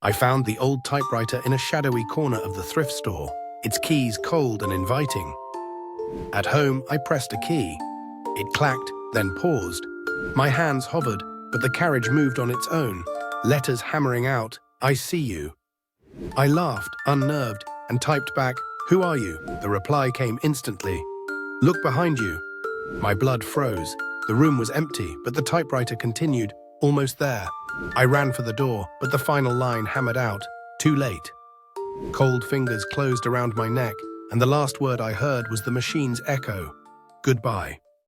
I found the old typewriter in a shadowy corner of the thrift store, its keys cold and inviting. At home, I pressed a key. It clacked, then paused. My hands hovered, but the carriage moved on its own, letters hammering out, "I see you." I laughed, unnerved, and typed back, "Who are you?" The reply came instantly. "Look behind you." My blood froze. The room was empty, but the typewriter continued, "Almost there." I ran for the door, but the final line hammered out, "Too late." Cold fingers closed around my neck, and the last word I heard was the machine's echo, "Goodbye."